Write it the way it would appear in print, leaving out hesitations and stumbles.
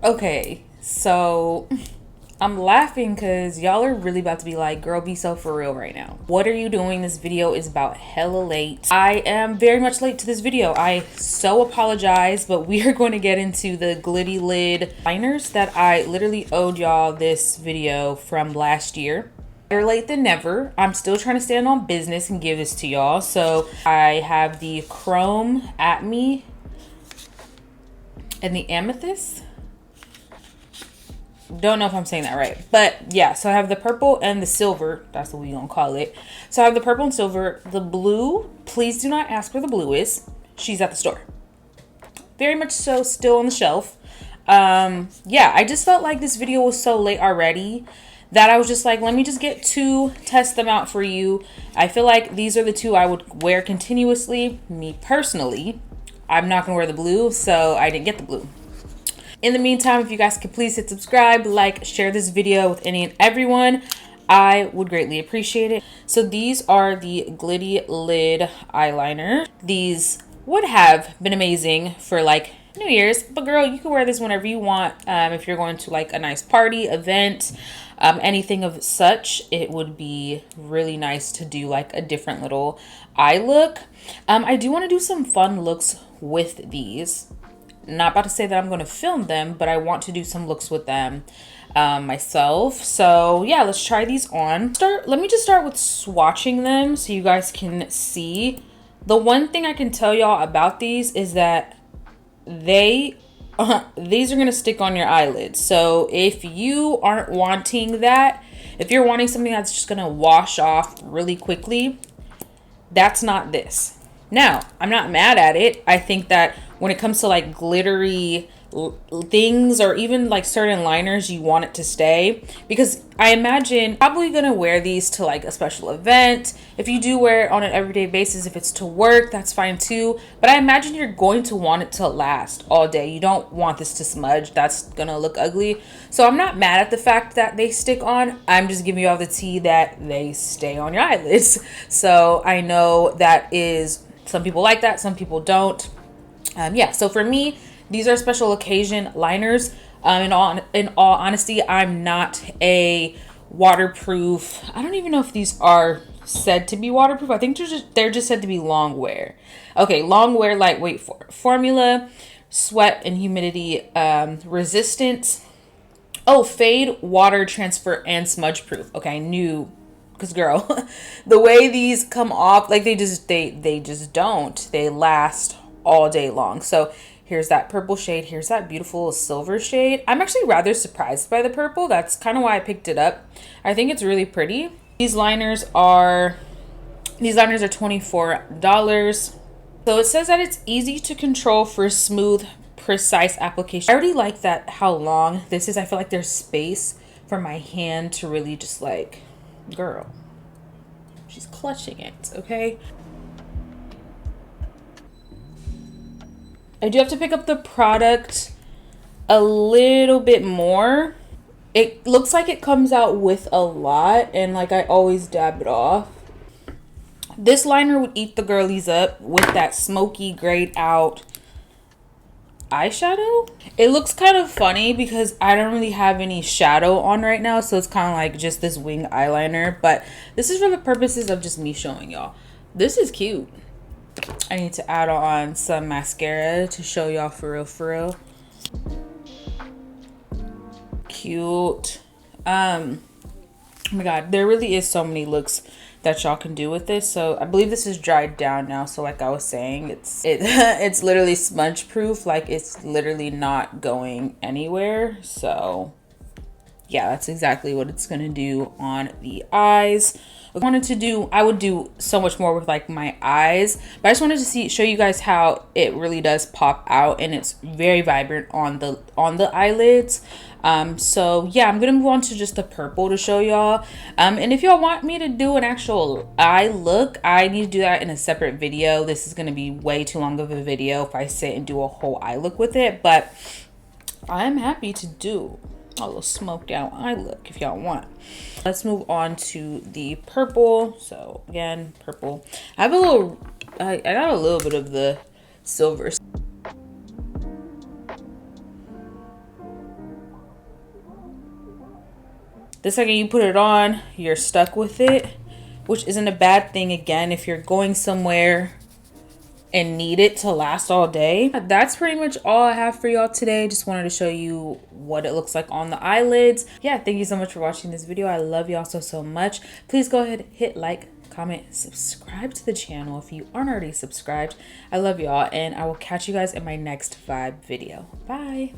Okay, so I'm laughing because y'all are really about to be like, girl, be so for real right now. What are you doing? This video is about hella late. I am very much late to this video. I so apologize, but we are going to get into the Glitty lid liners that I literally owed y'all this video from last year. Better late than never. I'm still trying to stand on business and give this to y'all. So I have the Chrome at me and the Amethyzz. Don't know if I'm saying that right, but yeah, so I have the purple and the silver. That's what we gonna call it. So I have the purple and silver. The blue, please do not ask where the blue is. She's at the store. Very much so, still on the shelf. Yeah, I just felt like this video was so late already that I was just like, let me just get two, test them out for you. I feel like these are the two I would wear continuously. Me personally, I'm not gonna wear the blue, so I didn't get the blue. In the meantime, if you guys could please hit subscribe, like, share this video with any and everyone, I would greatly appreciate it. So these are the Glitty lid eyeliner. These would have been amazing for like New Year's, but girl, you can wear this whenever you want. If you're going to like a nice party, event, anything of such, it would be really nice to do like a different little eye look. I do want to do some fun looks with these. Not about to say that I'm going to film them, but I want to do some looks with them myself. So yeah, let's try these on. Let me just start with swatching them so you guys can see. The one thing I can tell y'all about these is that these are going to stick on your eyelids. So if you aren't wanting that, if you're wanting something that's just going to wash off really quickly, that's not this. Now, I'm not mad at it. I think that when it comes to like glittery things or even like certain liners, you want it to stay, because I imagine probably gonna wear these to like a special event. If you do wear it on an everyday basis, if it's to work, that's fine too, but I imagine you're going to want it to last all day. You don't want this to smudge. That's gonna look ugly. So I'm not mad at the fact that they stick on. I'm just giving you all the tea that they stay on your eyelids. So I know that is, some people like that, some people don't. Yeah, so for me, these are special occasion liners. In all honesty, I'm not a waterproof. I don't even know if these are said to be waterproof. I think they're just said to be long wear. Okay, long wear, lightweight formula, sweat and humidity resistant. Oh, fade, water transfer, and smudge proof. Okay, I knew, because girl, the way these come off, like they just don't. They last all day long. So here's that purple shade. Here's that beautiful silver shade. I'm actually rather surprised by the purple. That's kind of why I picked it up. I think it's really pretty. These liners are $24. So it says that it's easy to control for smooth, precise application. I already like that how long this is. I feel like there's space for my hand to really just like, girl, she's clutching it, okay? I do have to pick up the product a little bit more. It looks like it comes out with a lot, and like I always dab it off. This liner would eat the girlies up with that smoky grayed out eyeshadow. It looks kind of funny because I don't really have any shadow on right now, so it's kind of like just this wing eyeliner, but this is for the purposes of just me showing y'all. This is cute. I need to add on some mascara to show y'all for real. Cute. Oh my god, there really is so many looks that y'all can do with this. So I believe this is dried down now, so like I was saying, it's literally smudge proof. Like it's literally not going anywhere. So yeah, that's exactly what it's gonna do on the eyes. I would do so much more with like my eyes, but I just wanted to show you guys how it really does pop out, and it's very vibrant on the eyelids. So yeah, I'm gonna move on to just the purple to show y'all. And if y'all want me to do an actual eye look, I need to do that in a separate video. This is gonna be way too long of a video if I sit and do a whole eye look with it, but I'm happy to do a little smoked out eye look if y'all want. Let's move on to the purple. So again, purple. I got a little bit of the silver. The second you put it on, you're stuck with it, which isn't a bad thing, again, if you're going somewhere and need it to last all day. That's pretty much all I have for y'all today. Just wanted to show you what it looks like on the eyelids. Yeah, thank you so much for watching this video. I love y'all so much. Please go ahead, hit like, comment, subscribe to the channel if you aren't already subscribed. I love y'all, and I will catch you guys in my next vibe video. Bye.